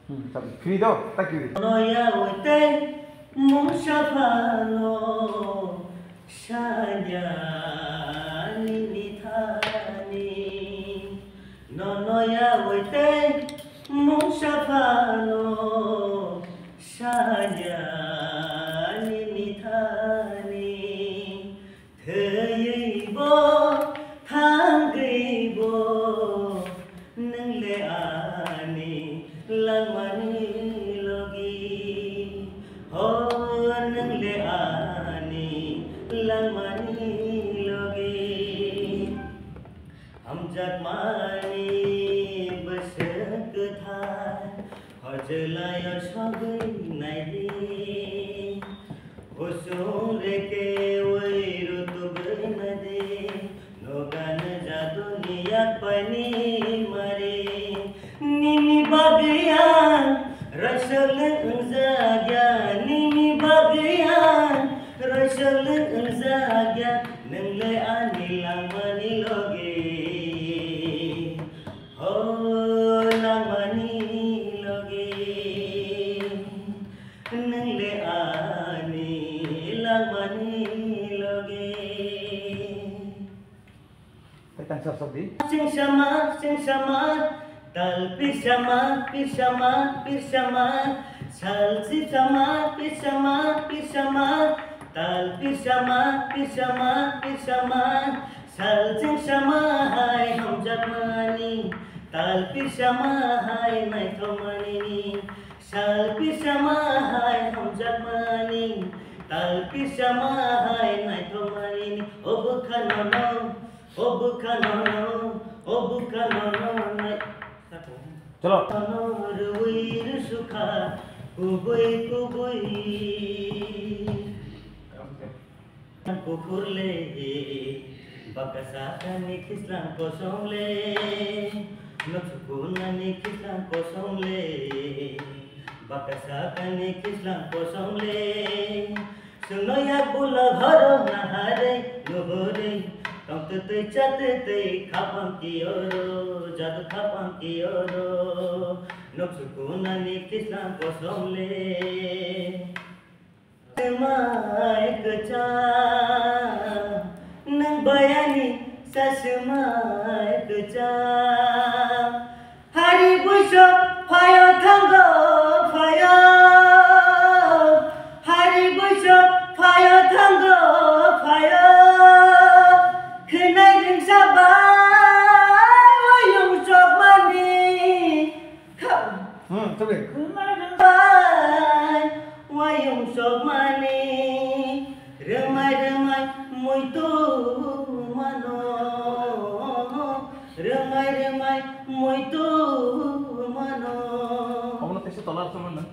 Frido, tak kiri. Noya wete musafano shanya nithani. Noya wete musafano shanya nithani. Thaybo thangaybo nangle ani langmani logi ho nangle ani langmani logi हम जगमानी बसक था हजलाय सबै नाइदे होसों रेके वैरु तुब नदे नोगान जा दुनिया पनि मरे निमी बगिया रसल जाग्या निमी बगिया रसल जाग्या नंगले आनी लामनी लोगे हो लामनी लोगे नंगले आनी लामनी लोगे Tekan sosok di. sing sama tal pisama sal si sama pisama tal pisama sal sing sama hai हम जगमानी tal pisama hai nai thomani sal pisama hai हम जगमानी tal pisama hai nai thomani o bukhanono nai Chalo. ruir sukha kubui pukurle bakasa kani kislan kosongle noksukunani kislan kosongle bakasa kani kislan kosongle sunoya bula gharo nahare nuhore tongte chate khapam kioro jadu khapam kioro noksukunani kislan kosongle mai keca nang bayani sasmai keca hari buso phayo thanggo phayo hari buso phayo thanggo phayo khnai ring sabai wayung sok mani Coba. wayung sok mani remai muito mano remai muito mano Kamu nanti sih tolar sama nih.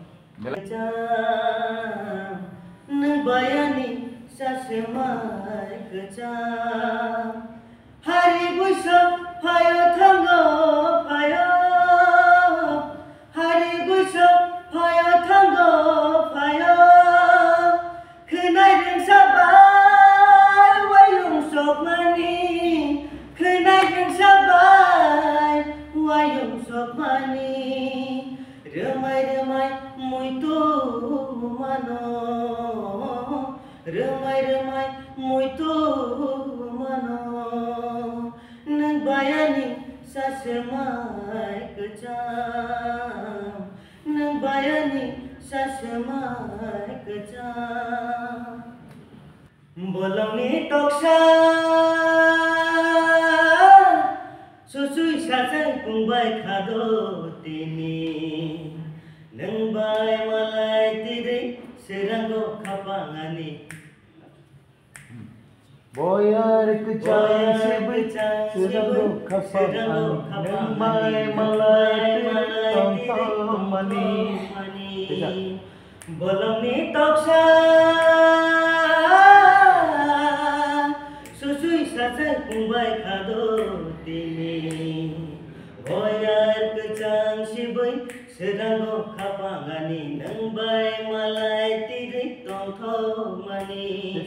bayani sasemai keca hari buso phayo thanggo phayo hari buso phayo thanggo phayo khnai ring sabai wayung sok mani khnai ring sabai wayung sok mani remai muito mano remai muito mano nang bayani sasemai keca nang bayani sasemai keca bolongni toksa susui sajai pungbai khado tini nang bai malai tiri seranggo khapangani Boyar kecang sedang khapang nemai malai tong mani. bolongni toksa susui sajai pungbai khado tini boyar kecang sibai sedanggo khapangani nang bai malai tiri tong mani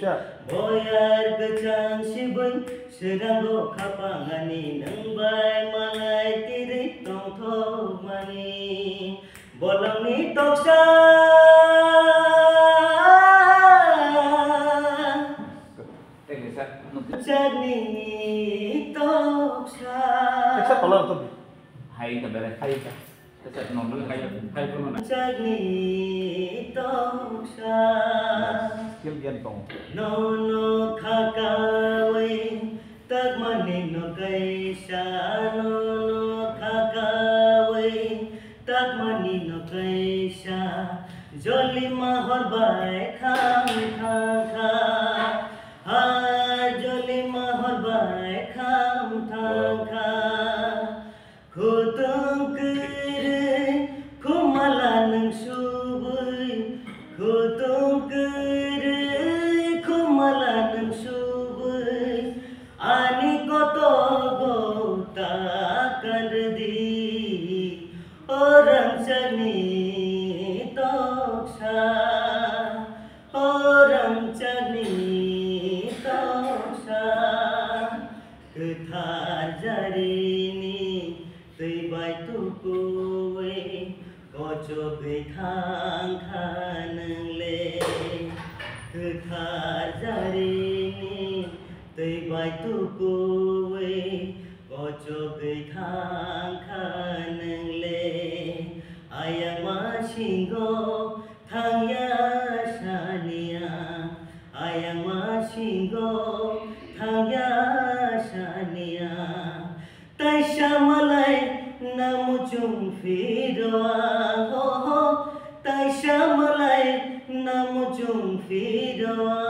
boyar kecang sibai sedanggo khapangani nang bai malai tiri tong mani बोलाउने तोक्सा Jani toksa Teksa tolak tuh. Hai ka bere hai ka. Teksa nomor hai ko na. Jani toksa Skill gian tong. No no khakawai tak mani no kaisa no no khakawai tak mani no kaisa joli mahor bai kham kha kha joli mahor bai kham kha kha khutong kere khumala nang subui khutong kere khumala nang subui ani koto gota kardi orang jani toksa orang jani toksa kethar jarini tei bai tu kowe koco gei thang khanang le kethar jarini tei bai tu kowe koco gei thang khanang le ayang masinggo thang ya sania ayang masinggo thang ya sania tai shamalai namuchung firoa ho ho tai shamalai namuchung firoa